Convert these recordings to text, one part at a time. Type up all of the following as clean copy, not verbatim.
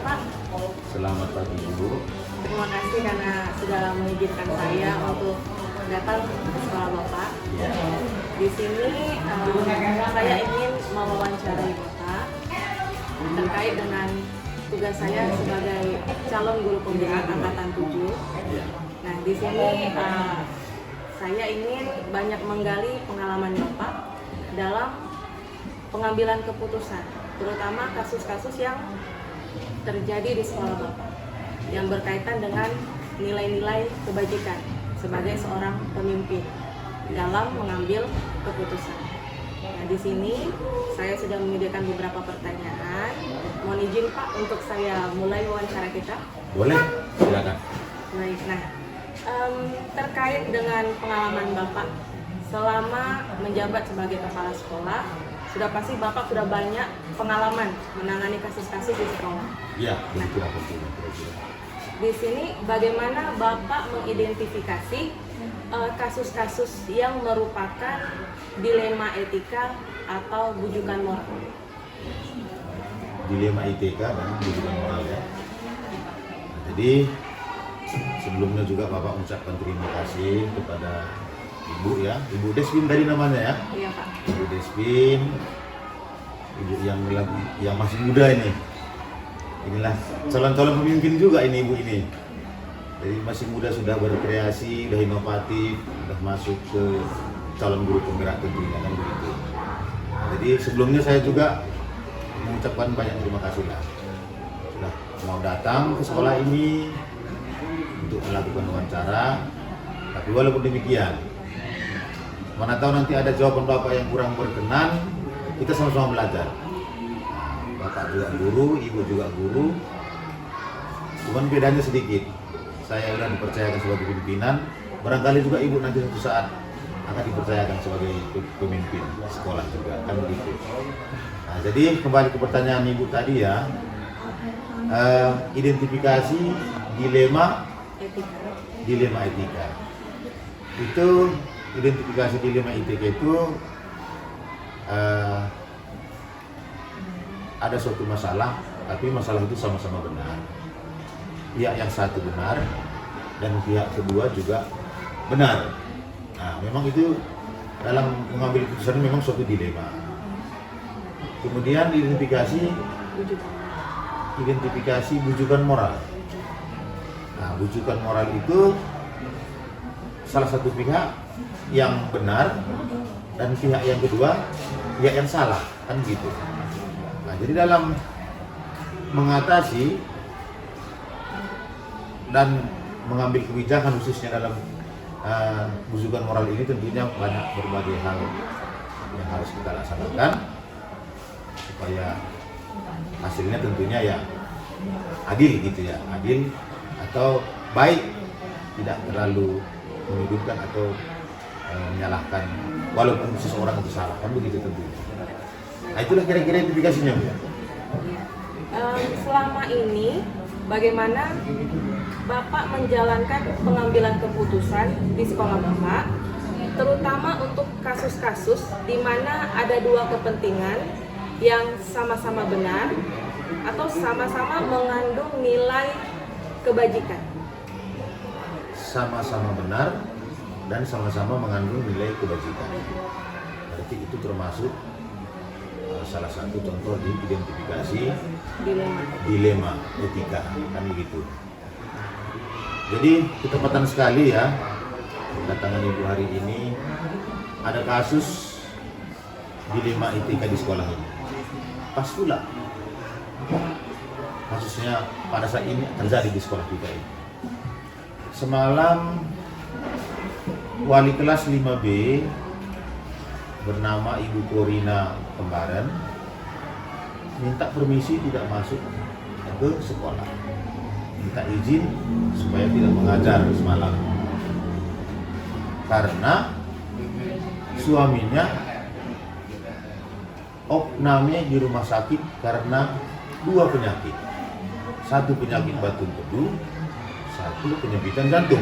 Pak. Selamat pagi Ibu. Terima kasih karena sudah mengizinkan saya untuk datang ke sekolah Bapak. Ya. Di sini saya ingin mewawancarai Bapak terkait dengan tugas saya sebagai calon guru penggerak angkatan 7. Ya. Nah, di sini saya ingin banyak menggali pengalaman Bapak dalam pengambilan keputusan, terutama kasus-kasus yang terjadi di sekolah Bapak yang berkaitan dengan nilai-nilai kebajikan sebagai seorang pemimpin dalam mengambil keputusan. Nah, di sini saya sudah menyediakan beberapa pertanyaan. Mohon izin Pak untuk saya mulai wawancara kita. Boleh? Silakan. Baik, nah terkait dengan pengalaman Bapak selama menjabat sebagai kepala sekolah, sudah pasti Bapak sudah banyak pengalaman menangani kasus-kasus di sekolah. Ya, itu apa kira-kira. Di sini bagaimana Bapak mengidentifikasi kasus-kasus yang merupakan dilema etika atau bujukan moral? Dilema ITK dan bujukan moral ya. Nah, jadi sebelumnya juga Bapak mengucapkan terima kasih kepada Ibu ya, Ibu Desvin tadi namanya ya. Iya Pak. Ibu Desvin, Ibu yang masih muda ini. Inilah calon-calon pemimpin juga ini Ibu ini. Jadi masih muda sudah berkreasi, sudah inovatif, sudah masuk ke calon guru penggerak tentunya kan begitu. Jadi sebelumnya saya juga mengucapkan banyak terima kasih lah. Sudah mau datang ke sekolah ini untuk melakukan wawancara. Tapi walaupun demikian, mana tahu nanti ada jawaban Bapak yang kurang berkenan, kita sama-sama belajar. Bapak juga guru, Ibu juga guru, cuman bedanya sedikit. Saya sudah dipercayakan sebagai pimpinan, barangkali juga Ibu nanti suatu saat akan dipercayakan sebagai pemimpin sekolah juga, kan begitu. Nah, jadi kembali ke pertanyaan Ibu tadi ya, identifikasi dilema etika. Itu identifikasi dilema etika itu ada suatu masalah, tapi masalah itu sama-sama benar. Pihak yang satu benar dan pihak kedua juga benar. Nah, memang itu dalam mengambil keputusan memang suatu dilema. Kemudian identifikasi bujukan moral. Nah, bujukan moral itu salah satu pihak yang benar dan pihak yang kedua pihak yang salah, kan gitu. Nah, jadi dalam mengatasi dan mengambil kebijakan khususnya dalam bujukan moral ini tentunya banyak berbagai hal yang harus kita laksanakan supaya hasilnya tentunya ya adil gitu ya, adil atau baik, tidak terlalu menyudutkan atau menyalahkan walaupun seseorang itu salah, kan begitu tentunya. Nah, itulah kira-kira identifikasinya. Selama ini bagaimana Bapak menjalankan pengambilan keputusan di sekolah Bapak, terutama untuk kasus-kasus di mana ada dua kepentingan yang sama-sama benar atau sama-sama mengandung nilai kebajikan? Sama-sama benar dan sama-sama mengandung nilai kebajikan. Berarti itu termasuk salah satu contoh di identifikasi dilema etika, kan begitu. Jadi ketepatan sekali ya kedatangan Ibu hari ini, ada kasus dilema etika di sekolah ini. Pas pula kasusnya pada saat ini terjadi di sekolah kita ini. Semalam wali kelas 5B bernama Ibu Korina Kembaran minta permisi tidak masuk ke sekolah, minta izin supaya tidak mengajar semalam karena suaminya opname di rumah sakit karena dua penyakit, satu penyakit batu empedu, satu penyempitan jantung.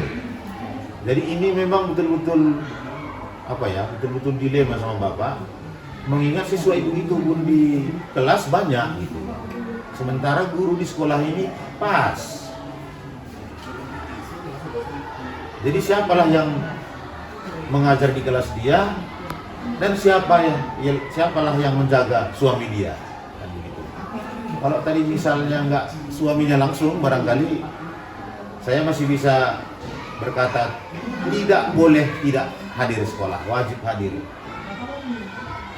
Jadi ini memang betul-betul betul-betul dilema sama Bapak, mengingat siswa ibu itu pun di kelas banyak gitu. Sementara guru di sekolah ini pas. Jadi siapalah yang mengajar di kelas dia dan siapalah yang menjaga suami dia. Kan begitu. Kalau tadi misalnya nggak suaminya langsung, barangkali saya masih bisa berkata tidak boleh tidak hadir sekolah, wajib hadir.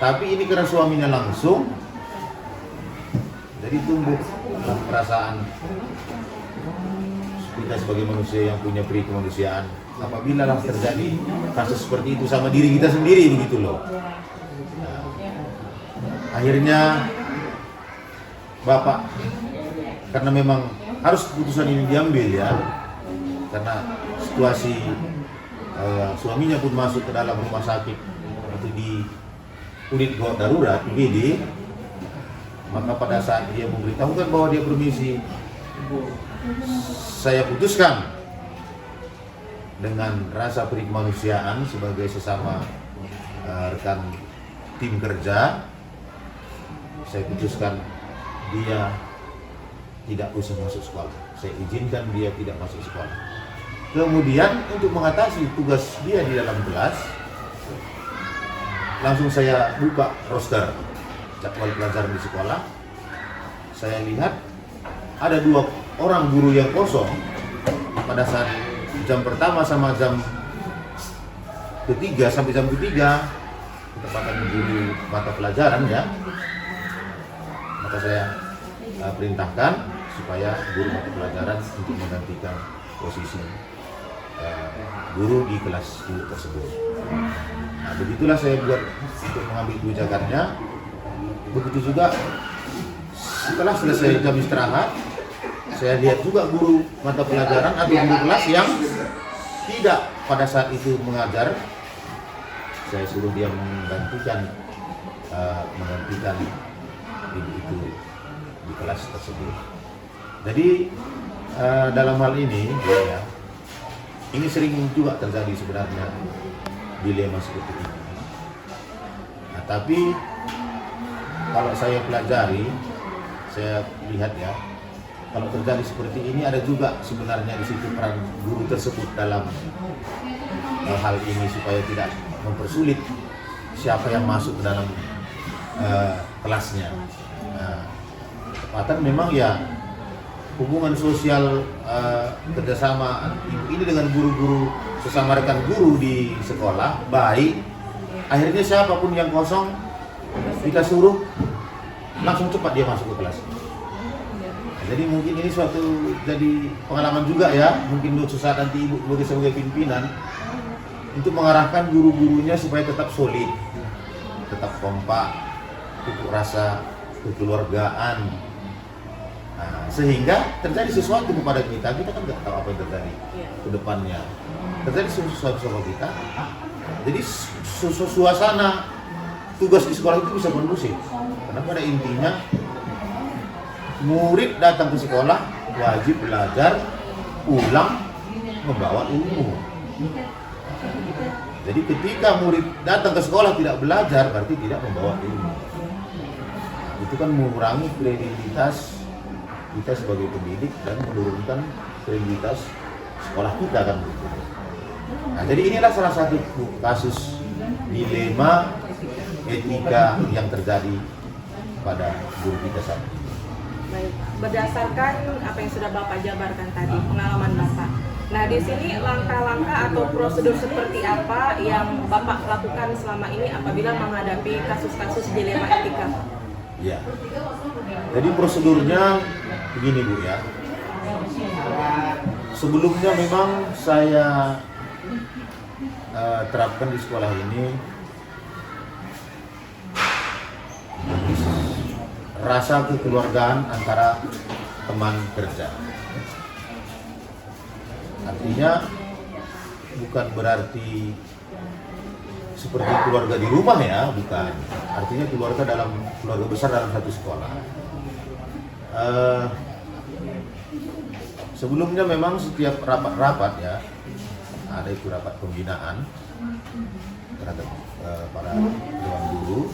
Tapi ini karena suaminya langsung, jadi tumbuh perasaan kita sebagai manusia yang punya peri kemanusiaan. Apabila lah terjadi kasus seperti itu sama diri kita sendiri begitu loh. Nah, akhirnya Bapak, karena memang harus keputusan ini diambil ya, karena situasi suaminya pun masuk ke dalam rumah sakit itu di unit gawat darurat UGD, maka pada saat dia memberitahukan bahwa dia permisi, saya putuskan dengan rasa perikemanusiaan sebagai sesama rekan tim kerja, saya putuskan dia tidak usah masuk sekolah. Saya izinkan dia tidak masuk sekolah. Kemudian untuk mengatasi tugas dia di dalam kelas, langsung saya buka roster jadwal pelajaran di sekolah. Saya lihat ada 2 orang guru yang kosong pada saat jam pertama sama jam ketiga sampai jam ketiga, ketepatan guru mata pelajaran ya. Maka saya perintahkan supaya guru mata pelajaran untuk menggantikan posisi guru di kelas guru tersebut. Nah, begitulah saya buat untuk mengambil kebijakannya. Begitu juga setelah selesai jam istirahat, saya lihat juga guru mata pelajaran atau guru kelas yang tidak pada saat itu mengajar, saya suruh dia menggantikan ibu itu di kelas tersebut. Jadi dalam hal ini ya, ini sering juga terjadi sebenarnya dilema seperti ini. Nah, tapi kalau saya pelajari, saya lihat ya, kalau terjadi seperti ini ada juga sebenarnya di situ peran guru tersebut dalam hal ini supaya tidak mempersulit siapa yang masuk ke dalam kelasnya. Tepatan memang ya hubungan sosial kerjasama ibu ini dengan guru-guru sesama rekan guru di sekolah baik. Akhirnya siapapun yang kosong kita suruh langsung cepat dia masuk ke kelas. Jadi mungkin ini suatu jadi pengalaman juga ya, mungkin suatu saat nanti ibu sebagai pimpinan untuk mengarahkan guru-gurunya supaya tetap solid, tetap kompak, pupuk rasa kekeluargaan. Nah, sehingga terjadi sesuatu kepada kita kan nggak tahu apa yang terjadi ke depannya. Terjadi sesuatu sama kita, jadi suasana tugas di sekolah itu bisa kondusif. Karena pada intinya murid datang ke sekolah wajib belajar, pulang membawa ilmu. Jadi ketika murid datang ke sekolah tidak belajar berarti tidak membawa ilmu. Itu kan mengurangi kredibilitas kita sebagai pendidik dan menurunkan kredibilitas sekolah kita kan begitu. Nah, jadi inilah salah satu kasus dilema etika yang terjadi pada guru kita saat ini. Baik, berdasarkan apa yang sudah Bapak jabarkan tadi, pengalaman Bapak. Nah, di sini langkah-langkah atau prosedur seperti apa yang Bapak lakukan selama ini apabila menghadapi kasus-kasus dilema etika? Ya. Jadi prosedurnya begini Bu ya. Sebelumnya memang saya terapkan di sekolah ini rasa kekeluargaan antara teman kerja. Artinya bukan berarti seperti keluarga di rumah ya, bukan. Artinya keluarga besar dalam satu sekolah. Sebelumnya memang setiap rapat-rapat ya, ada itu rapat pembinaan terhadap para dewan guru.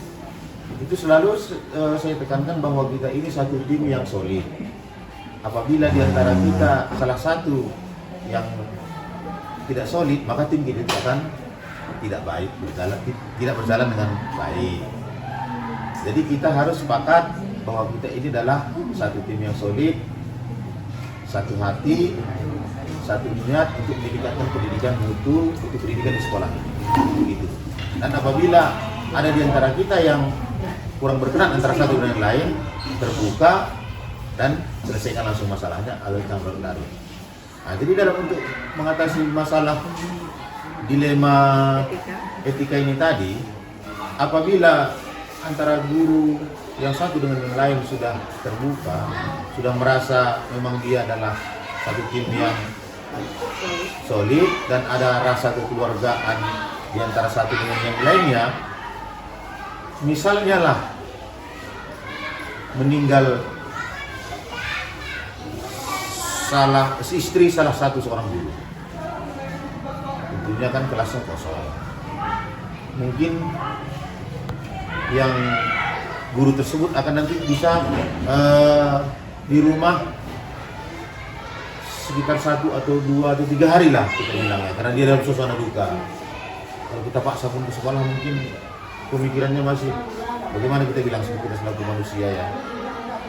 itu selalu saya tekankan bahwa kita ini satu tim yang solid. Apabila di antara kita salah satu yang tidak solid, maka tim kita akan tidak baik, tidak berjalan dengan baik. Jadi kita harus sepakat bahwa kita ini adalah satu tim yang solid, satu hati, satu niat untuk meningkatkan pendidikan mutu, untuk pendidikan di sekolah. Begitu. Dan apabila ada di antara kita yang kurang berkenan antara satu dan yang lain, terbuka dan selesaikan langsung masalahnya alur tanpa larut. Nah, jadi dalam untuk mengatasi masalah dilema etika ini tadi, apabila antara guru yang satu dengan yang lain sudah terbuka, sudah merasa memang dia adalah satu tim yang solid dan ada rasa kekeluargaan di antara satu dengan yang lainnya, misalnya lah meninggal istri salah satu seorang guru, tentunya kan kelasnya kosong. Mungkin yang guru tersebut akan nanti bisa di rumah sekitar 1 atau 2 atau 3 hari lah kita bilangnya, karena dia dalam suasana duka. Kalau kita paksa pun ke sekolah mungkin pemikirannya masih bagaimana kita bilang kita selaku manusia ya.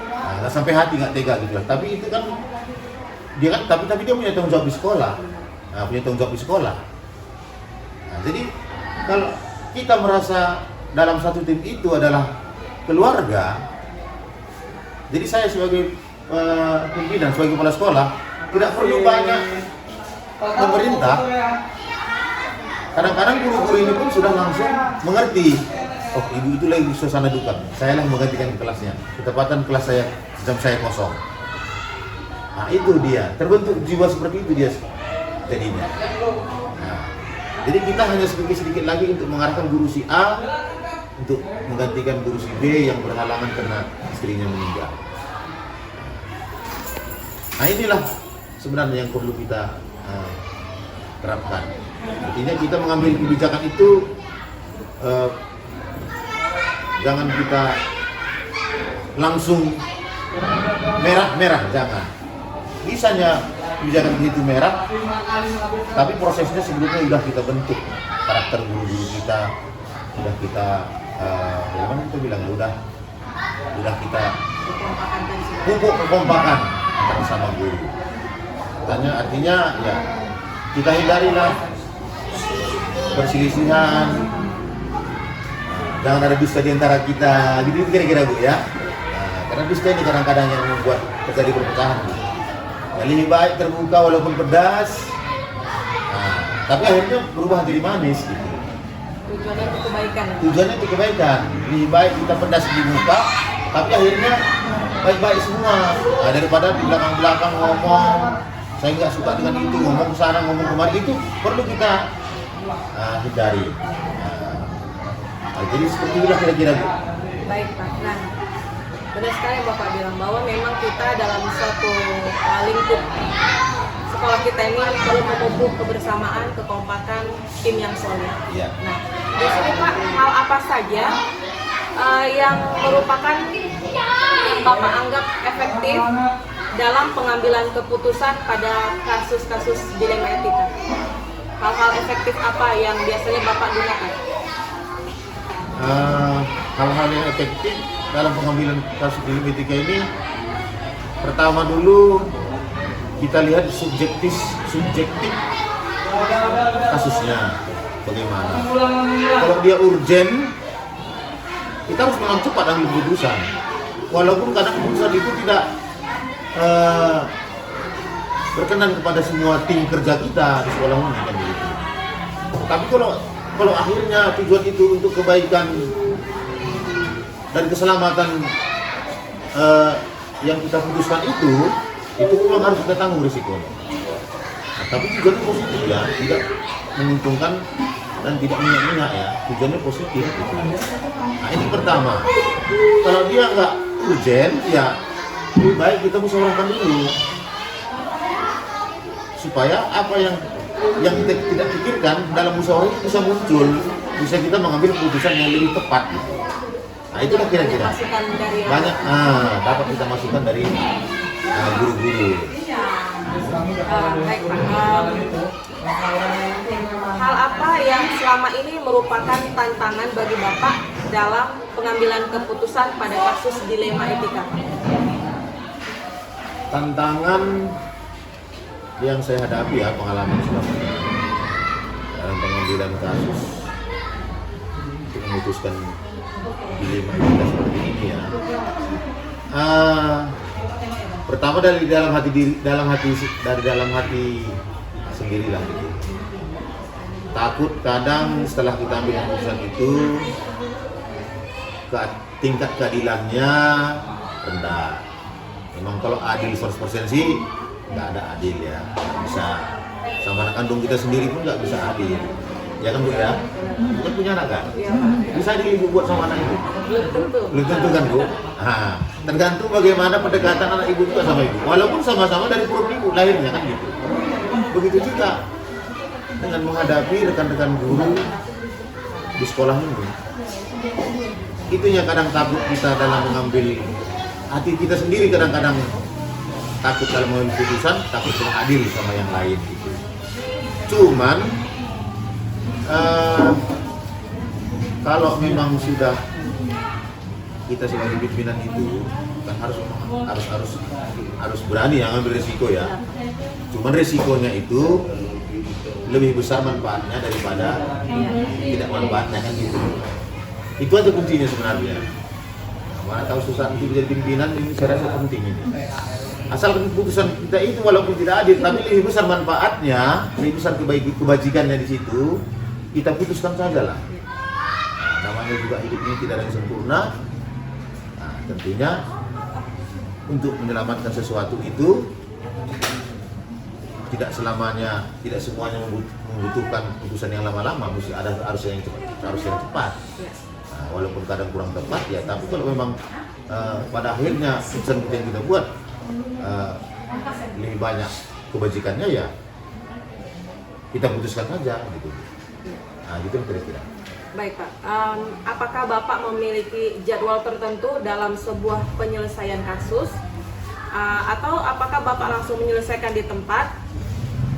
Nah, nggak sampai hati nggak tega gitu lah. Tapi itu kan dia kan tapi dia punya tanggung jawab di sekolah. Nah, punya tanggung jawab di sekolah. Nah, jadi kalau kita merasa dalam satu tim itu adalah keluarga, jadi saya sebagai pimpinan, sebagai kepala sekolah tidak perlu banyak pemerintah. Kadang-kadang guru-guru ini pun sudah langsung mengerti, oh ibu itu lagi suasana duka, saya lah menggantikan kelasnya, ketepatan kelas jam saya kosong. Nah itu dia, terbentuk jiwa seperti itu dia jadinya. Nah, jadi kita hanya sedikit-sedikit lagi untuk mengarahkan guru si A untuk menggantikan guru si B yang berhalangan karena istrinya meninggal. Nah inilah sebenarnya yang perlu kita terapkan. Artinya kita mengambil kebijakan itu jangan kita langsung merah-merah, jangan. Bisanya kebijakan itu merah, tapi prosesnya sebelumnya sudah kita bentuk karakter guru-guru kita, sudah kita bagaimana kita bilang, sudah kita pupuk kekompakan antara sama guru. Artinya ya kita hindarilah perselisihan, jangan ada dusta di antara kita, gitu kira-kira Bu ya. Nah, karena dusta ini kadang-kadang yang membuat terjadi perpecahan. Nah, lebih baik terbuka walaupun pedas, nah, tapi akhirnya berubah jadi manis. Gitu. Tujuannya untuk kebaikan. Tujuannya untuk kebaikan. Lebih baik kita pedas dibuka, tapi akhirnya baik-baik semua. Nah, daripada di belakang-belakang ngomong, saya nggak suka dengan itu, ngomong ke sana, ngomong kemari, itu perlu kita hindari. Jadi seperti itulah kira-kira Bu. Baik Pak. Nah, benar sekali Bapak bilang bahwa memang kita dalam suatu lingkup sekolah kita ini perlu memupuk kebersamaan, kekompakan, tim yang solid. Iya. Nah, di sini Pak, hal apa saja yang merupakan yang Bapak anggap efektif dalam pengambilan keputusan pada kasus-kasus dilema etika? Hal-hal efektif apa yang biasanya Bapak gunakan? Hal-hal yang efektif dalam pengambilan kasus dilema etika ini, pertama dulu kita lihat subjektif kasusnya bagaimana. Kalau dia urgen, kita harus memang cepat ambil keputusan. Walaupun kadang keputusan itu tidak berkenan kepada semua tim kerja kita di sekolah ini kan begitu. Tapi kalau akhirnya tujuan itu untuk kebaikan dan keselamatan yang kita putuskan itu memang harus kita tanggung risikonya. Nah, tapi tujuannya positif ya, tidak menguntungkan dan tidak minyak-minyak ya, tujuannya positif gitu. Nah ini pertama, kalau dia nggak urgent ya lebih baik kita musyawarahkan dulu supaya apa yang kita tidak pikirkan dalam musyawarah itu bisa muncul, bisa kita mengambil keputusan yang lebih tepat gitu. Nah, itulah kira-kira. Masukan dari Banyak dapat kita masukkan dari guru-guru. Baik Pak. Hal apa yang selama ini merupakan tantangan bagi Bapak dalam pengambilan keputusan pada kasus dilema etika? Tantangan yang saya hadapi ya, pengalaman selama ini dalam pengambilan kasus untuk memutuskan dilema etika seperti ini ya. Pertama dari dalam hati sendirilah gitu. Takut kadang setelah kita ambil keputusan itu tingkat keadilannya rendah. Memang kalau adil 100% sih nggak ada adil ya, nggak bisa. Sama anak kandung kita sendiri pun nggak bisa adil. Ya kan Bu ya? Bukan punya anak kan? Iya Pak. Bisa adil Ibu buat sama anak Ibu? Belum tentu. Belum tentu kan Bu? Nah, tergantung bagaimana pendekatan anak Ibu juga sama Ibu. Walaupun sama-sama dari perut Ibu lahirnya kan gitu. Begitu juga dengan menghadapi rekan-rekan guru di sekolah ini. Itunya kadang takut kita dalam mengambil, hati kita sendiri kadang-kadang takut dalam mengambil keputusan, takut kurang adil sama yang lain gitu. Cuman kalau memang sudah kita sebagai pimpinan itu kan harus berani ya ngambil resiko ya. Cuman resikonya itu lebih besar manfaatnya daripada tidak manfaatnya kan gitu. Itu aja kuncinya sebenarnya. Mana tahu susah itu menjadi pimpinan, ini saya rasa penting ini. Asal keputusan kita itu walaupun tidak adil, tapi lebih besar manfaatnya, lebih besar kebajikannya di situ, kita putuskan saja lah. Nah, namanya juga hidup ini tidak ada yang sempurna. Nah, tentunya untuk menyelamatkan sesuatu itu tidak semuanya membutuhkan putusan yang lama-lama, mesti harus yang cepat. Nah, walaupun kadang kurang tepat ya, tapi kalau memang pada akhirnya putusan yang kita buat lebih banyak kebajikannya ya kita putuskan saja gitu. Nah, gitu kira-kira. Baik Pak, apakah Bapak memiliki jadwal tertentu dalam sebuah penyelesaian kasus? Atau apakah Bapak langsung menyelesaikan di tempat?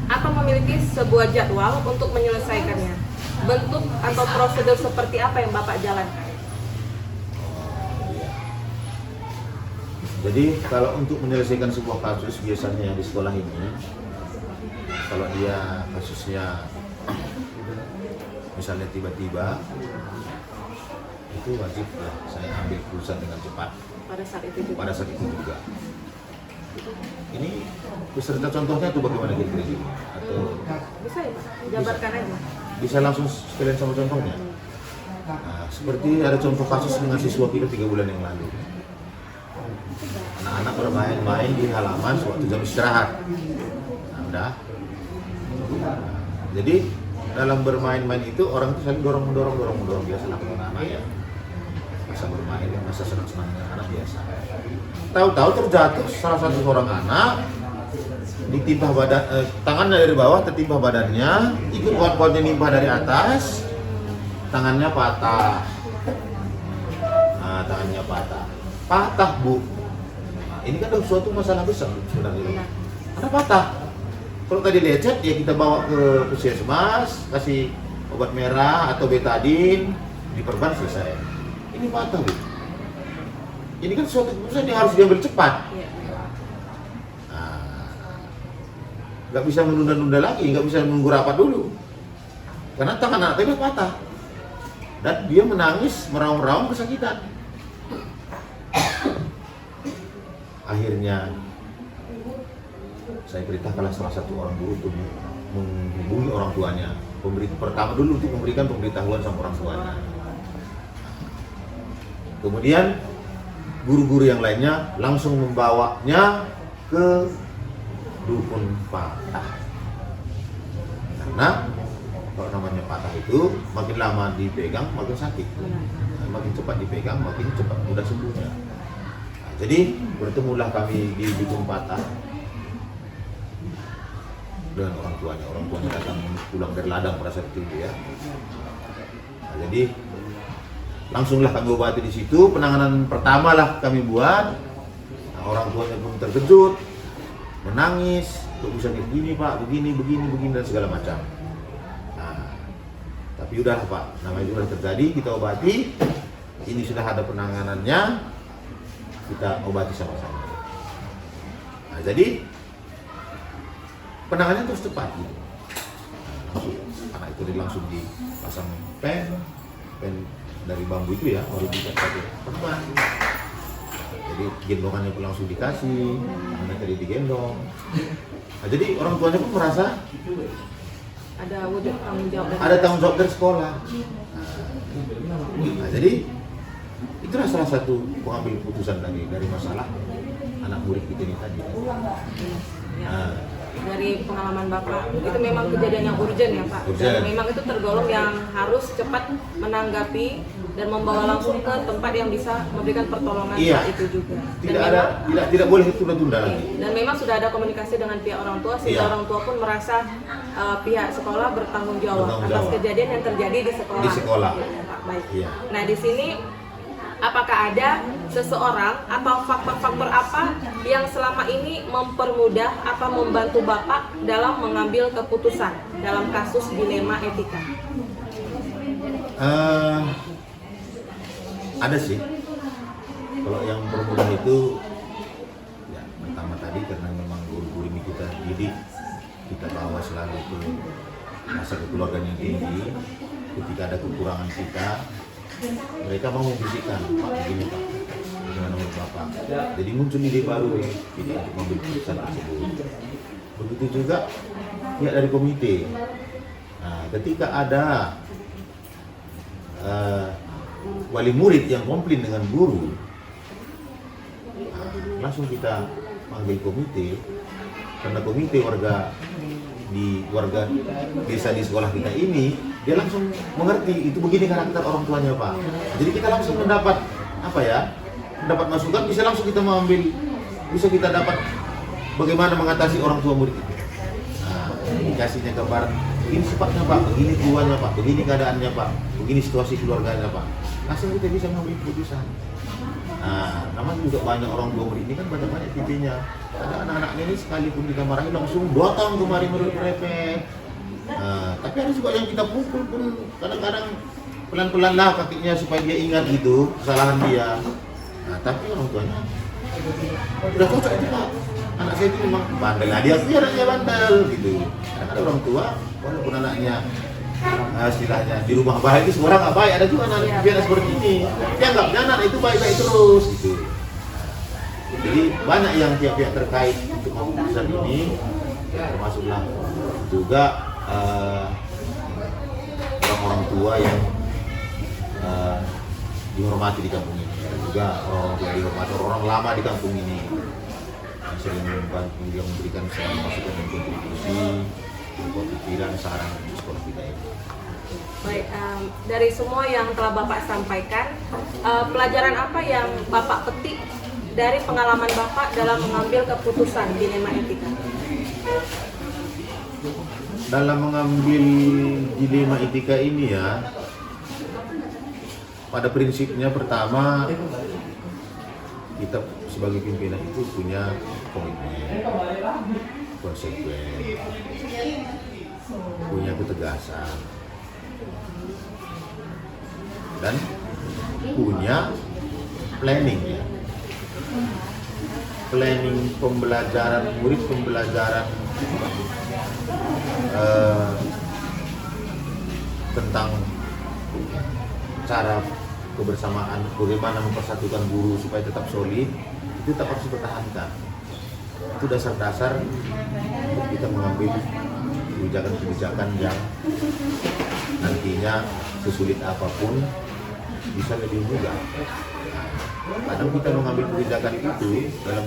Atau memiliki sebuah jadwal untuk menyelesaikannya? Bentuk atau prosedur seperti apa yang Bapak jalankan? Jadi kalau untuk menyelesaikan sebuah kasus biasanya di sekolah ini, kalau dia kasusnya misalnya tiba-tiba, itu wajib ya saya ambil keputusan dengan cepat Pada saat itu juga. Ini beserta contohnya itu bagaimana kira-kira? Atau bisa ya Pak, jabarkan aja. bisa langsung sekalian sama contohnya? Nah, seperti ada contoh kasus dengan siswa kita 3 bulan yang lalu. Anak-anak bermain-main di halaman suatu jam istirahat. Nah, udah. Jadi dalam bermain-main itu orang itu saling dorong biasa anak-anak ya. Masa bermain, masa senang-senangnya anak biasa. Tahu-tahu terjatuh salah satu orang anak, ditimpah badan, tangannya dari bawah tertimpah badannya, ikut pohon-pohonnya nimpah dari atas, tangannya patah. Nah, tangannya patah Bu. Nah, ini kan suatu masalah besar sebenarnya. Karena patah. Kalau tadi lecet ya kita bawa ke puskesmas, kasih obat merah atau betadin, diperban selesai. Ini patah Bu. Ini kan suatu keputusan yang harus diambil cepat. Nggak bisa menunda-nunda lagi, nggak bisa menunggu rapat dulu. Karena tangan anak tadi patah. Dan dia menangis, meraung-raung kesakitan. Akhirnya saya perintahkanlah salah satu orang guru untuk menghubungi orang tuanya. Pertama dulu untuk memberikan pemberitahuan sama orang tuanya. Kemudian guru-guru yang lainnya langsung membawanya ke dukun patah. Karena kalau namanya patah itu makin lama dipegang makin sakit. Makin cepat dipegang makin cepat mudah sembuhnya. Nah, jadi bertemulah kami di dukun patah dengan orang tuanya. Orang tuanya datang pulang dari ladang pada saat itu ya. Nah, jadi langsunglah kami obati di situ. Penanganan pertama lah kami buat. Nah, orang tuanya pun terkejut, menangis, kok bisa begini Pak, begini dan segala macam. Nah, tapi udahlah Pak, namanya sudah terjadi, kita obati. Ini sudah ada penanganannya, kita obati sama-sama. Nah, jadi penanganannya terus cepat gitu. Nah, langsung anak itu langsung dipasang pen dari bambu itu ya, baru pakai perban. Jadi gendongannya pun langsung dikasih, anak tadi digendong. Nah, jadi orang tuanya pun merasa ada wujud tanggung jawab. Ada tanggung jawab dari sekolah. Nah, jadi itulah salah satu pengambil keputusan dari masalah anak murid kita ini tadi. Nah, dari pengalaman Bapak, itu memang kejadian yang urgent ya Pak? Urgent. Dan memang itu tergolong yang harus cepat menanggapi dan membawa langsung ke tempat yang bisa memberikan pertolongan saat itu juga. Tidak boleh tunda-tunda lagi. Dan memang sudah ada komunikasi dengan pihak orang tua sehingga orang tua pun merasa pihak sekolah bertanggung jawab atas kejadian yang terjadi di sekolah. Di sekolah. Ya, Pak. Baik. Iya. Nah di sini apakah ada seseorang atau faktor-faktor apa yang selama ini mempermudah atau membantu Bapak dalam mengambil keputusan dalam kasus dilema etika? Ada sih. Kalau yang permudah itu ya pertama tadi karena memang guru-guru ini kita didik, kita bawa selalu ke masa kekeluargaan yang tinggi. Ketika ada kekurangan kita, mereka mau membisikkan, Pak begini Pak, gimana menurut Bapak. Jadi muncul ide baru tidak untuk mengambil keputusan tersebut. Begitu juga pihak dari komite. Nah, ketika ada wali murid yang komplain dengan guru, nah, langsung kita panggil komite, karena komite warga desa di sekolah kita ini, dia langsung mengerti itu begini karakter orang tuanya Pak. Jadi kita langsung mendapat masukan, bisa langsung kita bisa kita dapat bagaimana mengatasi orang tua murid itu. Nah, dikasihnya kabar, begini sifatnya Pak, begini tuanya Pak, begini keadaannya Pak, begini situasi keluarganya Pak. Langsung kita bisa mengambil keputusan. Nah, namanya juga banyak orang tua murid ini kan banyak tipenya. Ada anak-anaknya ini sekalipun kita marahi langsung datang kemari menurut prefek. Nah, tapi ada juga yang kita pukul pun kadang-kadang pelan-pelan lah kakinya supaya dia ingat gitu kesalahan dia. Nah, tapi orang tuanya udah cocok itu Pak. Anak saya itu memang bandel, nah dia anaknya bandel gitu. Karena ada orang tua walaupun anaknya istilahnya di rumah baik itu seorang nggak baik, ada juga anak biasa seperti ini. Dia anggapnya anak itu baik-baik terus gitu. Jadi banyak yang pihak-pihak terkait untuk keputusan ini, termasuklah juga orang-orang tua yang dihormati di kampung ini, dan juga orang-orang tua dihormati, orang lama di kampung ini yang sering membantu, yang memberikan masukan dan kontribusi, pikiran, saran untuk sekolah kita ini. Baik, dari semua yang telah Bapak sampaikan, pelajaran apa yang Bapak petik dari pengalaman Bapak dalam mengambil keputusan dilema etika? Dalam mengambil dilema etika ini ya, pada prinsipnya pertama kita sebagai pimpinan itu punya komitmen, konsekuen, punya ketegasan, dan punya planning ya. Planning pembelajaran murid, pembelajaran tentang cara kebersamaan, bagaimana mempersatukan guru supaya tetap solid, itu tetap harus dipertahankan. Itu dasar-dasar untuk kita mengambil kebijakan-kebijakan yang nantinya sesulit apapun bisa lebih mudah. Kadang kita mengambil kebijakan itu dalam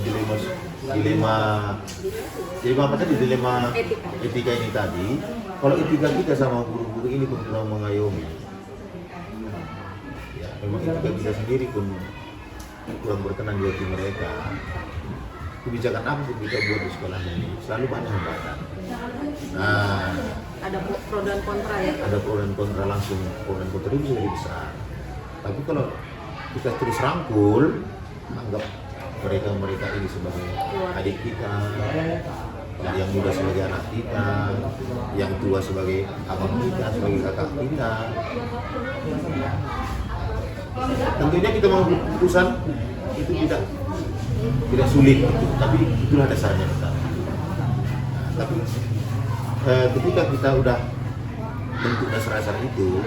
dilema etika ini tadi. Kalau etika kita sama guru-guru ini pun kurang mengayomi, ya memang etika kita sendiri pun kurang berkenan di hati mereka. Kebijakan apa pun kita buat di sekolah ini selalu banyak hambatan. Nah, ada pro dan kontra ya? Ada pro dan kontra langsung, pro dan kontra itu jadi besar. Tapi kalau kita terus rangkul, anggap mereka ini sebagai adik kita, yang muda sebagai anak kita, yang tua sebagai abang kita, sebagai kakak kita. Tentunya kita mau keputusan itu tidak sulit, tapi itulah dasarnya kita. Tapi ketika kita udah bentuk dasar-dasar itu,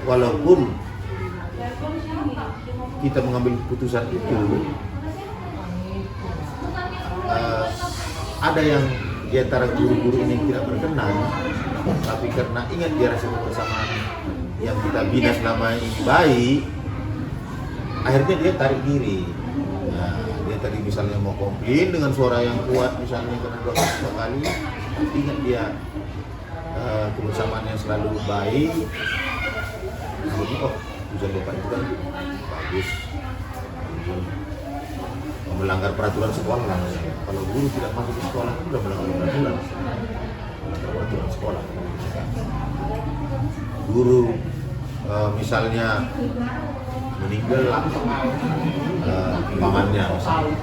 walaupun kita mengambil keputusan itu, ada yang di antara guru-guru ini tidak berkenan, tapi karena ingat dia rasa kebersamaan yang kita bina selama ini baik, akhirnya dia tarik diri. Nah, dia tadi misalnya mau komplain dengan suara yang kuat, misalnya karena 2 kali, ingat dia kebersamaan yang selalu baik. Jadi tujuan Bapak itu kan bagus, melanggar peraturan sekolah. Kalau guru tidak masuk ke sekolah itu sudah melanggar peraturan sekolah. Guru misalnya meninggal pamannya, misalnya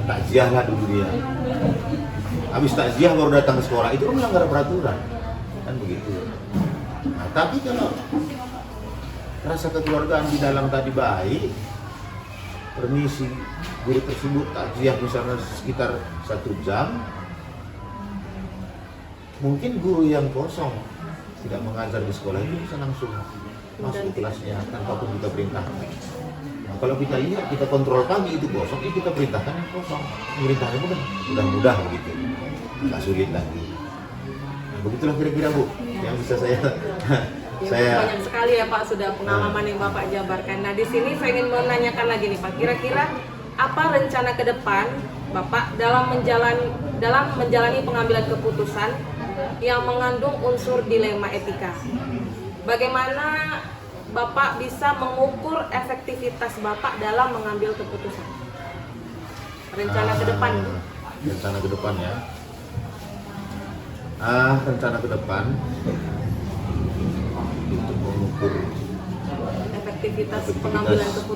takziah lah dulu dia, habis takziah baru datang ke sekolah, itu kan melanggar peraturan, kan begitu. Nah, tapi kalau rasa kekeluargaan di dalam tadi baik, permisi guru tersebut takziah misalnya sekitar 1 jam, mungkin guru yang kosong tidak mengajar di sekolah itu bisa langsung masuk kelasnya tanpa pun kita perintahkan. Nah, kalau kita lihat, kita kontrol pagi itu kosong, ini kita perintahkan yang kosong. Perintahnya bukan mudah begitu, nggak sulit lagi. Nah, begitulah kira-kira Bu yang bisa saya banyak sekali ya Pak, sudah pengalaman yang Bapak jabarkan. Nah di sini saya ingin menanyakan lagi nih Pak, kira-kira apa rencana ke depan Bapak dalam menjalani pengambilan keputusan yang mengandung unsur dilema etika? Bagaimana Bapak bisa mengukur efektivitas Bapak dalam mengambil keputusan? Rencana ke depan. Rencana ke depan ya. Rencana ke depan untuk mengukur efektivitas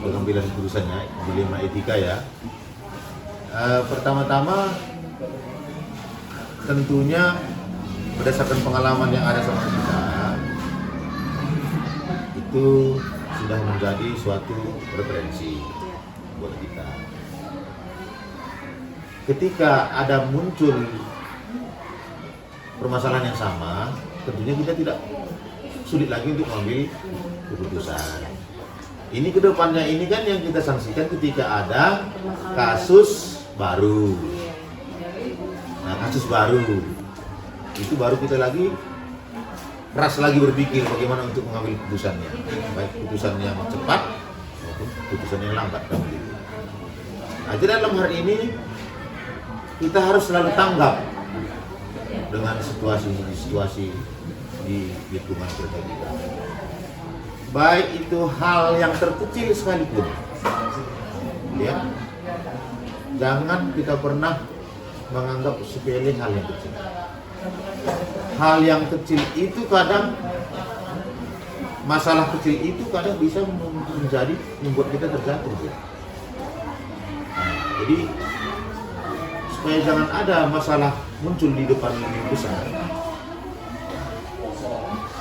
pengambilan keputusannya, dilema etika ya. Pertama-tama tentunya berdasarkan pengalaman yang ada sama kita, itu sudah menjadi suatu referensi buat kita. Ketika ada muncul permasalahan yang sama, tentunya kita tidak sulit lagi untuk mengambil keputusan. Ini kedepannya ini kan yang kita sanksikan ketika ada kasus baru. Nah, kasus baru itu baru kita lagi keras lagi berpikir bagaimana untuk mengambil keputusannya, baik keputusan yang cepat maupun keputusan yang lambat kan begitu. Nah, jadi dalam hari ini kita harus selalu tanggap dengan situasi di lingkungan kerja kita. Baik itu hal yang terkecil sekalipun, ya. Jangan kita pernah menganggap sepele hal yang kecil. Hal yang kecil itu kadang, masalah kecil itu kadang bisa membuat kita terjatuh. Ya. Jadi supaya jangan ada masalah muncul di depan lebih besar,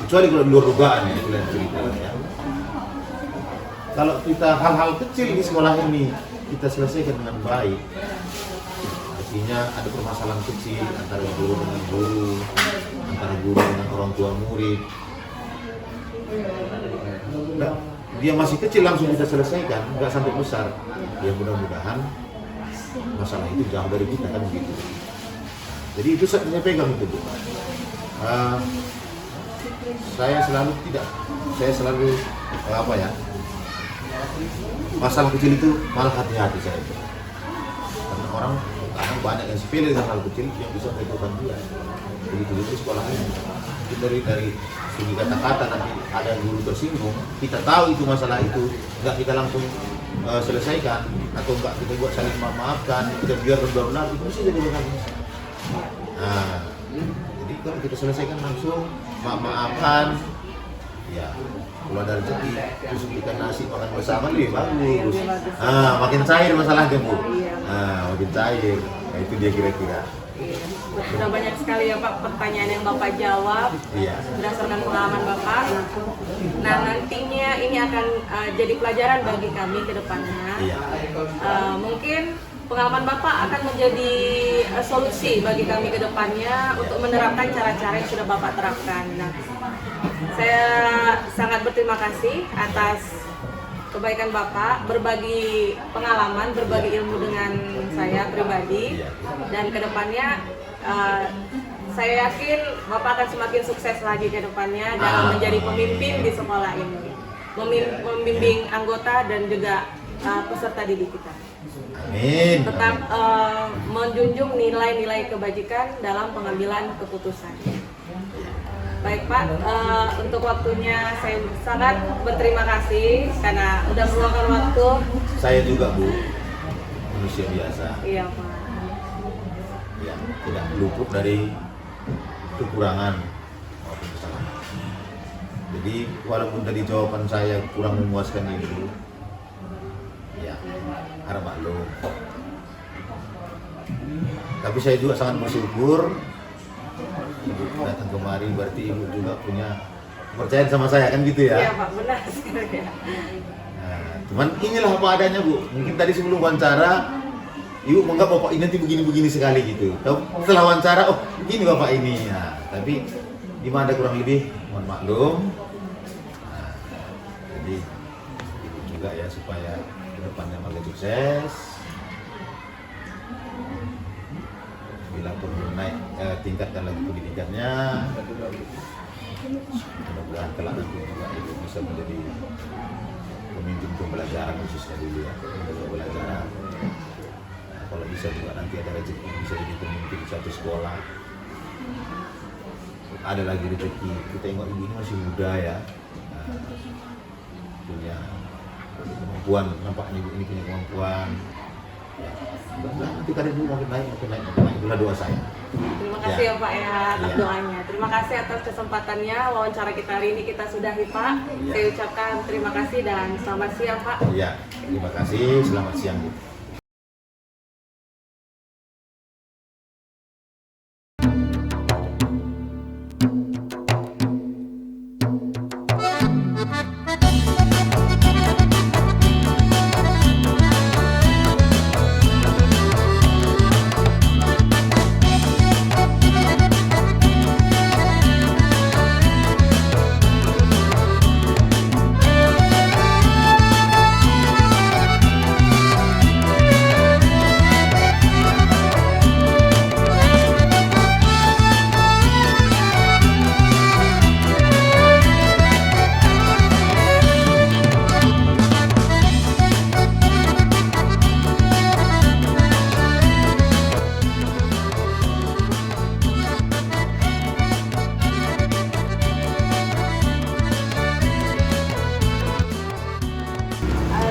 kecuali kalau di luar dugaan ya, itu lain cerita ya. Kalau kita hal-hal kecil di sekolah ini kita selesaikan dengan baik, artinya ada permasalahan kecil antara guru dengan guru, antara guru dengan orang tua murid, nah, dia masih kecil langsung kita selesaikan, nggak sampai besar. Ya mudah-mudahan masalah itu jauh dari kita kan begitu. Jadi itu saya pegang itu Bu. Saya selalu apa ya, masalah kecil itu malah hati-hati saya itu. Karena orang kadang banyak yang sepele dengan hal kecil yang bisa menentukan dia. Begitu di sekolah ini. Dari segi kata-kata nanti ada guru tersinggung, kita tahu itu masalah itu, nggak kita langsung selesaikan atau enggak kita buat saling memaafkan, kita biarkan benar-benar itu bisa jadi benar. Nah, jadi kalau kita selesaikan langsung maafkan, Ya, kalau ada rezeki terus ikan nasi makan bersama lebih bagus. Makin cair masalahnya Bu. Makin cair. Nah, itu dia kira-kira. Sudah banyak sekali ya Pak pertanyaan yang Bapak jawab berdasarkan pengalaman Bapak. Nah nantinya ini akan jadi pelajaran bagi kami ke depannya. Mungkin pengalaman Bapak akan menjadi solusi bagi kami ke depannya untuk menerapkan cara-cara yang sudah Bapak terapkan. Nah, saya sangat berterima kasih atas kebaikan Bapak, berbagi pengalaman, berbagi ilmu dengan saya pribadi, dan kedepannya saya yakin Bapak akan semakin sukses lagi ke depannya dalam menjadi pemimpin di sekolah ini, membimbing anggota dan juga peserta didik kita. Amin. Tetap menjunjung nilai-nilai kebajikan dalam pengambilan keputusan. Baik Pak, untuk waktunya saya sangat berterima kasih karena udah meluangkan waktu. Saya juga Bu, manusia biasa. Iya Pak. Ya, tidak luput dari kekurangan maupun kesalahan. Jadi walaupun tadi jawaban saya kurang memuaskan itu, ya harap maklum. Tapi saya juga sangat bersyukur Ibu datang kemari, berarti Ibu juga punya kepercayaan sama saya, kan gitu ya? Iya Pak, benar sekali ya. Nah, cuman inilah apa adanya Bu. Mungkin tadi sebelum wawancara Ibu menganggap Bapak ini nanti begini-begini sekali gitu. Setelah wawancara, oh begini Bapak ini. Nah, tapi gimana kurang lebih, mohon maklum. Nah, jadi Ibu juga ya supaya kedepannya makin sukses. Bila perlu naik, tingkatkan lagi pendidikannya. Mudah-mudahan kelak nanti juga Ibu bisa menjadi pemimpin pembelajaran khususnya dulu ya, pembelajaran. Kalau bisa juga nanti ada rezeki bisa jadi pemimpin satu sekolah. Ada lagi rezeki. Kita tengok Ibu ini masih muda ya, punya kemampuan. Nampaknya Ibu ini punya kemampuan. Ya, nanti karir Ibu makin naik. Itulah doa saya. Terima kasih ya Pak ya atas doanya. Terima kasih atas kesempatannya. Wawancara kita hari ini kita sudahi Pak. Saya ucapkan terima kasih dan selamat siang Pak. Iya, terima kasih. Selamat siang Bu.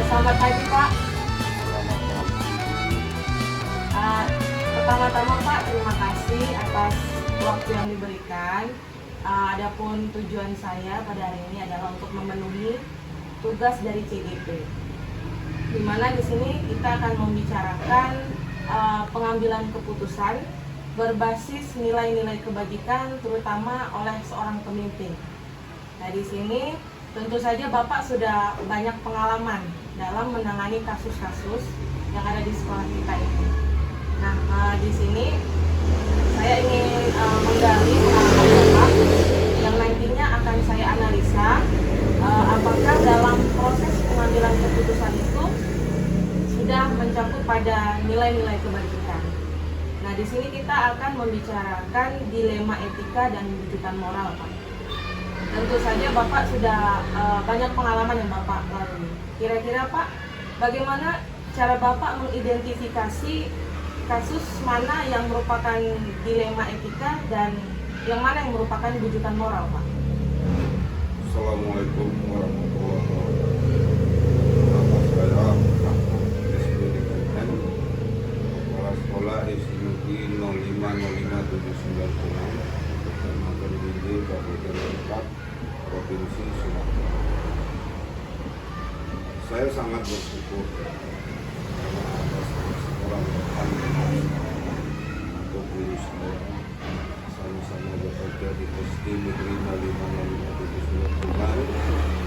Selamat pagi Pak. Pertama-tama Pak, terima kasih atas waktu yang diberikan. Adapun tujuan saya pada hari ini adalah untuk memenuhi tugas dari CGP. Di mana di sini kita akan membicarakan pengambilan keputusan berbasis nilai-nilai kebajikan terutama oleh seorang pemimpin. Nah, di sini tentu saja Bapak sudah banyak pengalaman dalam menangani kasus-kasus yang ada di sekolah kita ini. Nah, di sini saya ingin menggali pengalaman Bapak yang nantinya akan saya analisa apakah dalam proses pengambilan keputusan itu sudah mencakup pada nilai-nilai kebajikan. Nah, di sini kita akan membicarakan dilema etika dan wujudkan moral, Pak. Tentu saja Bapak sudah banyak pengalaman yang Bapak lalui. Kira-kira Pak, bagaimana cara Bapak mengidentifikasi kasus mana yang merupakan dilema etika dan yang mana yang merupakan wujudan moral, Pak? Assalamualaikum warahmatullahi wabarakatuh. Nama saya SPDKN, Kepala Sekolah SDUK 0505796, Kecamatan Bindi, Kabupaten Lebak, Provinsi Sumatera saya sangat bersyukur karena ada seorang rekan atau guru saya sama-sama bekerja di SD Negeri 555 Sungai,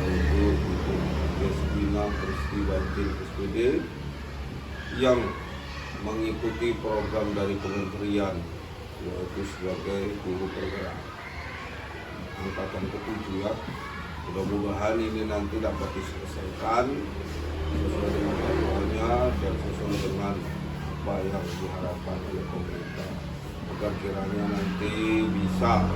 yaitu itu Desbina Kristi Bantin SPD yang mengikuti program dari kementerian, yaitu sebagai guru bergerak angkatan ke-7 ya. Mudah-mudahan ini nanti dapat diselesaikan sesuai dengan jadwalnya dan sesuai dengan apa yang diharapkan oleh pemerintah, agar kiranya nanti bisa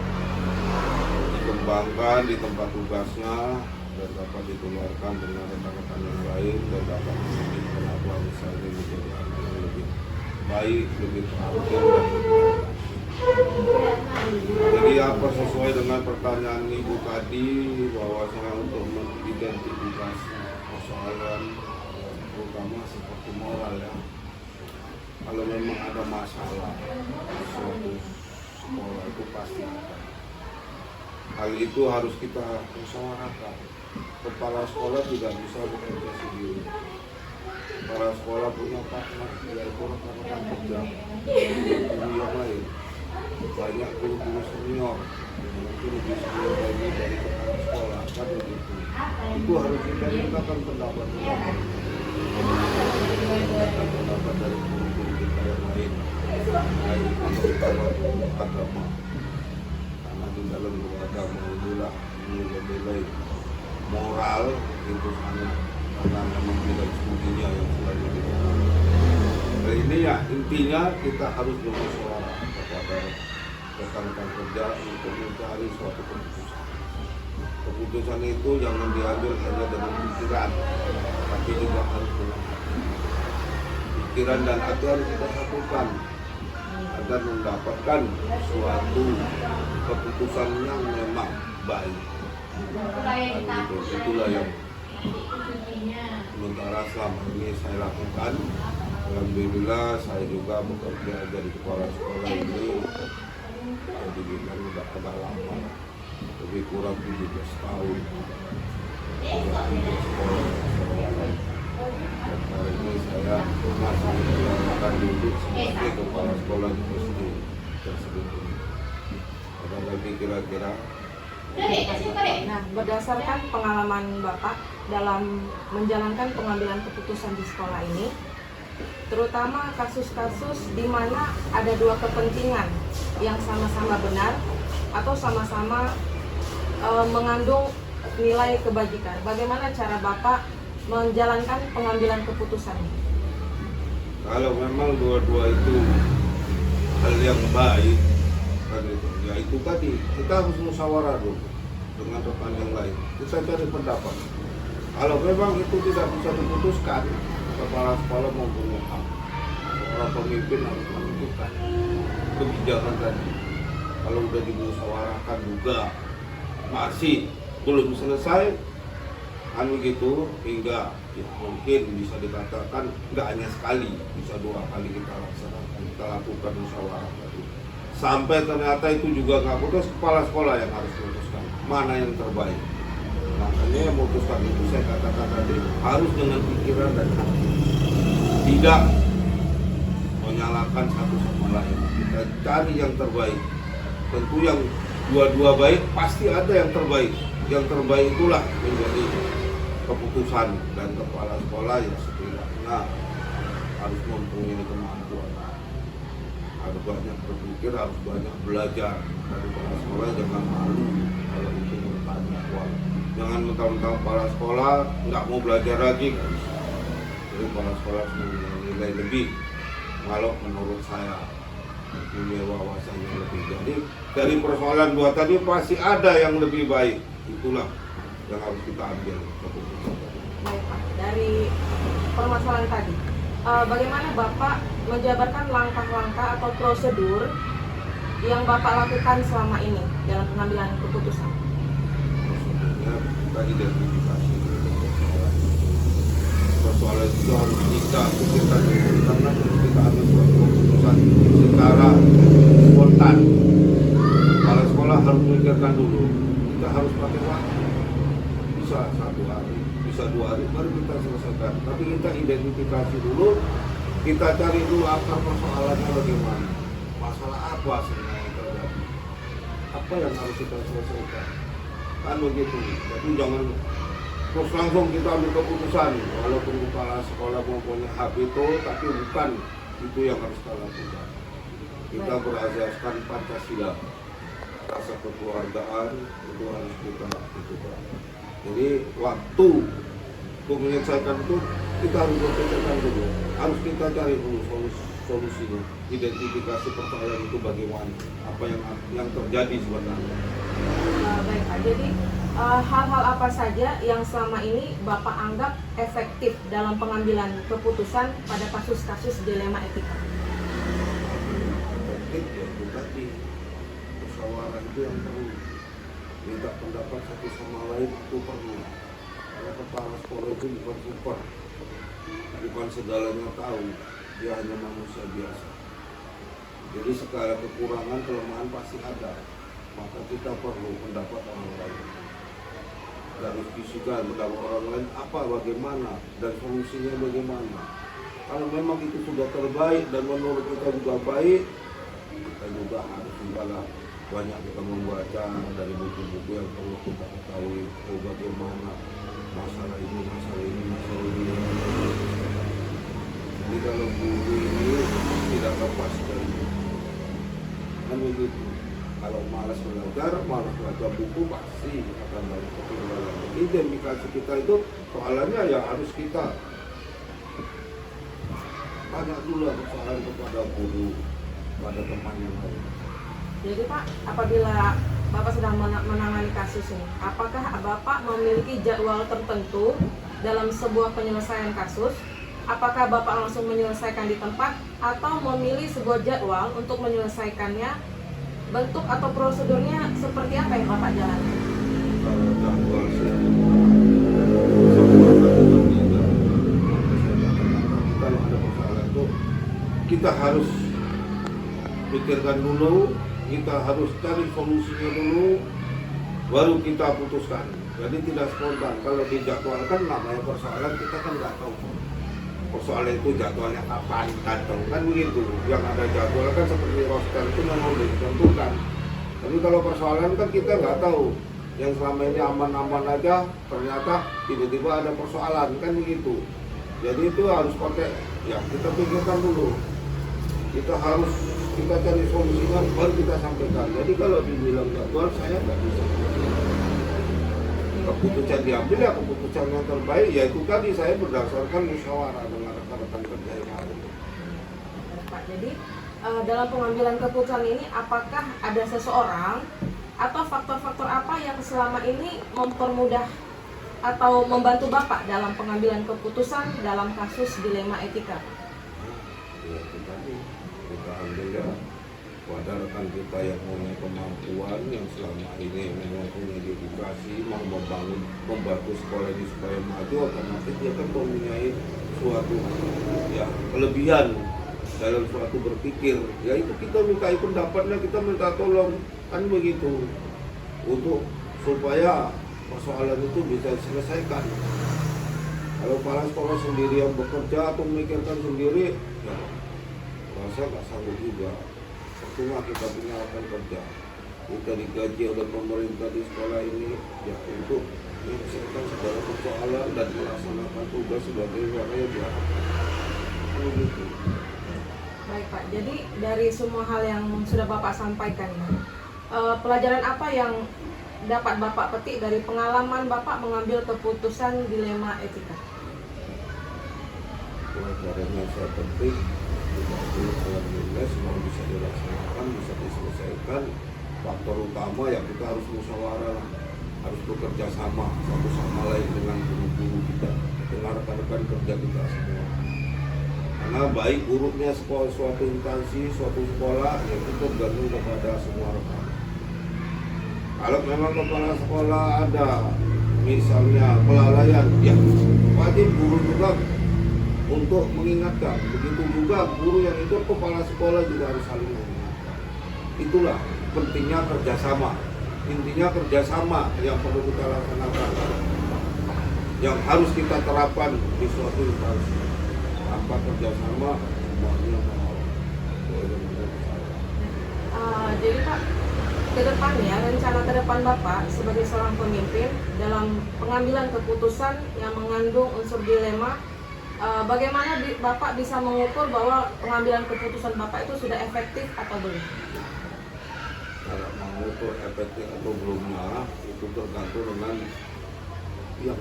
dikembangkan di tempat tugasnya dan dapat ditularkan dengan rekan-rekan yang lain dan dapat menjadikan anak bangsa ini menjadi anak yang lebih baik, lebih terampil dan lebih cerdas. Jadi apa sesuai dengan pertanyaan Ibu tadi, bahwasanya untuk mengidentifikasi persoalan terutama seperti moral ya, kalau memang ada masalah di suatu sekolah itu pasti ada. Hal itu harus kita musyawarahkan. Kepala sekolah tidak bisa bekerja sendiri. Kepala sekolah punya partner, yaitu rekan-rekan kerja guru yang lain. Banyak guru-guru senior yang mungkin lebih senior dari kepala sekolah, kan begitu. Itu harus kita mintakan pendapat dari guru-guru kita yang lain, terutama agama. Karena di dalam beragama inilah nilai-nilai moral itu sangat, karena memang tidak studinya yang selalu diberikan. Jadi ini ya intinya kita harus bermusyawarah kepada rekan-rekan kerja untuk mencari suatu keputusan. Keputusan itu jangan diambil hanya dengan pikiran, tapi juga harus dengan hati. Pikiran dan hati harus kita satukan agar mendapatkan suatu keputusan yang memang baik. Dan itulah yang sementara selama ini saya lakukan. Alhamdulillah saya juga bekerja jadi kepala sekolah ini jadi bilang udah agak lama, lebih kurang 17 tahun sekolah. Dan hari ini saya masih menjalankan duduk sebagai kepala sekolah di SD tersebut. Ada lagi kira-kira? Nah, berdasarkan pengalaman Bapak dalam menjalankan pengambilan keputusan di sekolah ini, terutama kasus-kasus di mana ada dua kepentingan yang sama-sama benar atau sama-sama mengandung nilai kebajikan. Bagaimana cara Bapak menjalankan pengambilan keputusan? Kalau memang dua-dua itu hal yang baik, kan itu, ya itu tadi kita harus musyawarah dulu dengan rekan yang lain. Kita cari pendapat. Kalau memang itu tidak bisa diputuskan, kepala sekolah mempunyai hak. Orang pemimpin harus menentukan kebijakan tadi. Kalau sudah dimusyawarahkan juga masih belum selesai, gitu hingga ya, mungkin bisa dikatakan nggak hanya sekali, bisa 2 kali kita laksanakan, kita lakukan musyawarah tadi. Sampai ternyata itu juga nggak putus, kepala sekolah yang harus memutuskan mana yang terbaik. Makanya yang memutuskan itu saya katakan tadi harus dengan pikiran dan hati, tidak menyalahkan satu sama lain. Kita cari yang terbaik. Tentu yang dua-dua baik pasti ada yang terbaik. Yang terbaik itulah menjadi keputusan, dan kepala sekolah ya setidaknya harus mempunyai kemampuan, harus banyak berpikir, harus banyak belajar. Dari kepala sekolah jangan malu kalau itu bertanya, jangan mentang-mentang kepala sekolah nggak mau belajar lagi, kan? Jadi kepala sekolah harus mempunyai nilai lebih, kalau menurut saya punya wawasan yang lebih. Jadi dari persoalan dua tadi pasti ada yang lebih baik, itulah yang harus kita ambil keputusan. Baik Pak, dari permasalahan tadi, bagaimana Bapak menjabarkan langkah-langkah atau prosedur yang Bapak lakukan selama ini dalam pengambilan keputusan? Prosedurnya kita identifikasi persoalan itu harus kita pikirkan dulu, karena kita ambil suatu keputusan secara spontan. Kepala sekolah harus memikirkan dulu, kita harus pakai waktu, bisa 1 hari, bisa bisa 2 hari baru kita selesaikan. Tapi kita identifikasi dulu, kita cari dulu akar persoalannya bagaimana, masalah apa sebenarnya yang terjadi, apa yang harus kita selesaikan, kan begitu. Jadi jangan terus langsung kita ambil keputusan, walaupun kepala sekolah mempunyai hak itu, tapi bukan itu yang harus kita lakukan. Kita berasaskan Pancasila, rasa kekeluargaan itu harus kita lakukan. Jadi waktu untuk menyelesaikan itu kita harus berpikirkan dulu, harus kita cari dulu solusinya, identifikasi persoalan itu bagaimana, apa yang terjadi sebenarnya. Baik Pak, jadi hal-hal apa saja yang selama ini Bapak anggap efektif dalam pengambilan keputusan pada kasus-kasus dilema etika? Efektif ya itu tadi, musyawarah itu yang perlu, minta pendapat satu sama lain itu perlu. Karena kepala sekolah itu bukan super, bukan segalanya tahu, dia hanya manusia biasa. Jadi segala kekurangan, kelemahan pasti ada, maka kita perlu pendapat orang lain. Harus diskusikan pendapat orang lain apa, bagaimana, dan solusinya bagaimana. Kalau memang itu sudah terbaik dan menurut kita juga baik, kita juga harus juga banyak kita membaca dari buku-buku yang perlu kita ketahui bagaimana masalah ini. Jadi kalau guru ini tidak lepas dari itu, kan begitu. Kalau malas belajar, malas baca buku pasti akan banyak ketinggalan. Jadi identifikasi kita itu soalannya ya harus kita tanya dulu persoalan kepada guru, pada teman yang lain. Jadi Pak, apabila Bapak sedang menangani kasus ini, apakah Bapak memiliki jadwal tertentu dalam sebuah penyelesaian kasus? Apakah Bapak langsung menyelesaikan di tempat atau memilih sebuah jadwal untuk menyelesaikannya? Bentuk atau prosedurnya seperti apa yang Bapak jalankan? Kalau jadwal sih, kalau ada persoalan itu kita harus pikirkan dulu, kita harus cari solusinya dulu, baru kita putuskan. Jadi tidak spontan. Kalau dijadwalkan namanya persoalan, kita kan nggak tahu persoalan itu jadwalnya kapan datang, kan begitu. Yang ada jadwal kan seperti roster itu memang sudah ditentukan. Tapi kalau persoalan kan kita nggak tahu. Yang selama ini aman-aman aja, ternyata tiba-tiba ada persoalan, kan begitu. Jadi itu harus pakai, ya kita pikirkan dulu. Kita cari solusinya, baru kita sampaikan. Jadi kalau dibilang jadwal, saya nggak bisa. Keputusan diambil ya keputusan yang terbaik, yaitu tadi saya berdasarkan musyawarah dengan rekan-rekan kerja yang ada. Pak, jadi dalam pengambilan keputusan ini apakah ada seseorang atau faktor-faktor apa yang selama ini mempermudah atau membantu Bapak dalam pengambilan keputusan dalam kasus dilema etika? Ya itu tadi, kita ambil ya pada rekan kita yang punya kemampuan, yang selama ini memang punya dedikasi, mau membantu sekolah ini supaya maju, otomatis dia kan mempunyai suatu ya kelebihan dalam suatu berpikir. Ya itu kita minta pendapatnya, kita minta tolong, kan begitu, untuk supaya persoalan itu bisa diselesaikan. Kalau kepala sekolah sendiri yang bekerja atau memikirkan sendiri, ya rasa nggak sanggup juga. Cuma kita punya rekan kerja, kita digaji oleh pemerintah di sekolah ini ya untuk menyelesaikan segala persoalan dan melaksanakan tugas sebagai warga yang diharapkan. Begitu. Baik Pak, jadi dari semua hal yang sudah Bapak sampaikan, pelajaran apa yang dapat Bapak petik dari pengalaman Bapak mengambil keputusan dilema etika? Pelajarannya saya penting. Alhamdulillah semua bisa dilaksanakan, bisa diselesaikan. Faktor utama ya kita harus musyawarah, harus bekerja sama satu sama lain dengan guru-guru kita, dengan rekan-rekan kerja kita semua. Karena baik buruknya suatu instansi, suatu sekolah ya itu tergantung kepada semua rekan. Kalau memang kepala sekolah ada misalnya kelalaian, ya wajib guru juga untuk mengingatkan. Begitu juga guru yang itu kepala sekolah juga harus saling mengingatkan. Itulah pentingnya kerjasama. Intinya kerjasama yang perlu kita laksanakan. yang harus kita terapkan di suatu instansi. Tanpa kerjasama semuanya mau. Jadi Pak, ke depannya rencana ke depan Bapak sebagai seorang pemimpin dalam pengambilan keputusan yang mengandung unsur dilema, bagaimana Bapak bisa mengukur bahwa pengambilan keputusan Bapak itu sudah efektif atau belum? Kalau mengukur efektif atau belumnya itu tergantung dengan yang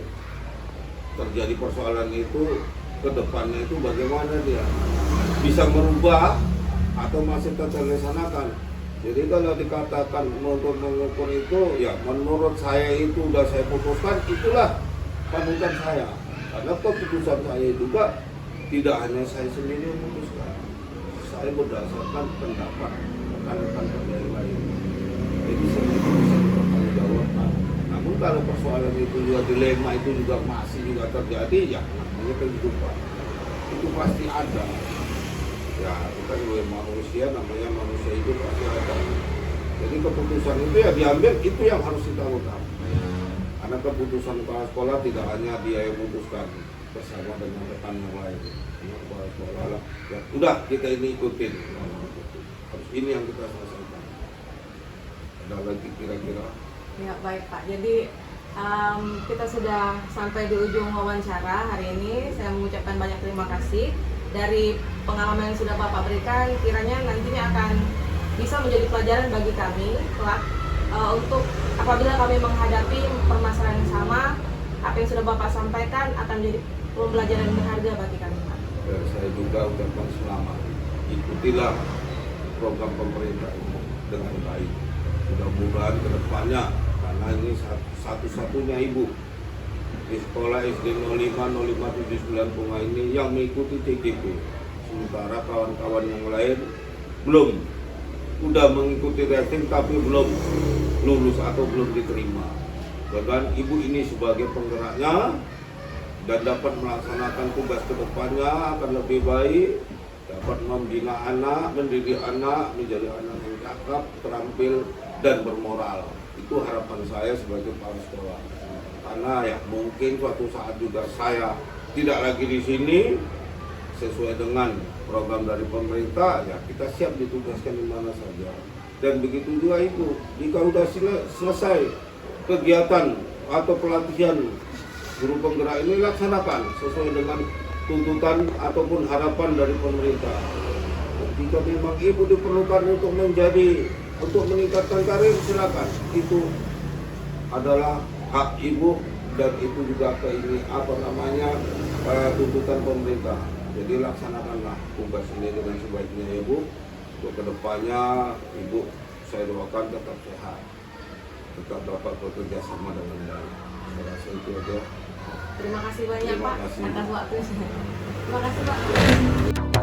terjadi persoalan itu ke depannya itu bagaimana dia bisa merubah atau masih tetap dilaksanakan. Jadi kalau dikatakan untuk mengukur itu, ya menurut saya itu sudah saya putuskan, itulah panutan saya. Karena keputusan saya juga tidak hanya saya sendiri yang memutuskan. Saya berdasarkan pendapat rekan-rekan kerja yang lain. Jadi saya bisa bertanggung. Namun kalau persoalan itu juga dilema itu juga masih juga terjadi, ya namanya kehidupan. Itu pasti ada. Ya, kita juga manusia, namanya manusia itu pasti ada. Jadi keputusan itu ya diambil, itu yang harus kita lakukan. Karena keputusan kepala sekolah tidak hanya dia yang memutuskan bersama dengan rekan yang lain. Kepala sekolah lah, ya udah kita ini ikutin. Harus ini yang kita selesaikan. Ada lagi kira-kira? Ya baik Pak, jadi kita sudah sampai di ujung wawancara hari ini. Saya mengucapkan banyak terima kasih. Dari pengalaman yang sudah Bapak berikan, kiranya nantinya akan bisa menjadi pelajaran bagi kami kelak untuk apabila kami menghadapi permasalahan yang sama, apa yang sudah Bapak sampaikan akan menjadi pembelajaran berharga bagi kami Pak. Dan saya juga ucapkan selamat. Ikutilah program pemerintah ini dengan baik. Mudah-mudahan ke depannya, karena ini satu-satunya ibu di sekolah SD 05-0579 Bunga ini yang mengikuti TTP. Sementara kawan-kawan yang lain belum, sudah mengikuti rating tapi belum lulus atau belum diterima. Dan ibu ini sebagai penggeraknya dan dapat melaksanakan tugas ke depannya akan lebih baik, dapat membina anak, mendidik anak menjadi anak yang cakap, terampil, dan bermoral. Itu harapan saya sebagai kepala sekolah. Karena ya mungkin suatu saat juga saya tidak lagi di sini sesuai dengan program dari pemerintah, ya kita siap ditugaskan di mana saja. Dan begitu juga itu, jika sudah selesai kegiatan atau pelatihan guru penggerak ini, laksanakan sesuai dengan tuntutan ataupun harapan dari pemerintah. Jika memang ibu diperlukan untuk meningkatkan karir, silakan. Itu adalah hak ibu dan itu juga tuntutan pemerintah. Jadi laksanakanlah tugas ini dengan sebaiknya ibu. Untuk kedepannya ibu saya doakan tetap sehat, tetap dapat bekerja sama dengan baik. Saya rasa itu aja. Terima kasih banyak Terima Pak kasih. atas waktunya. Terima kasih Pak.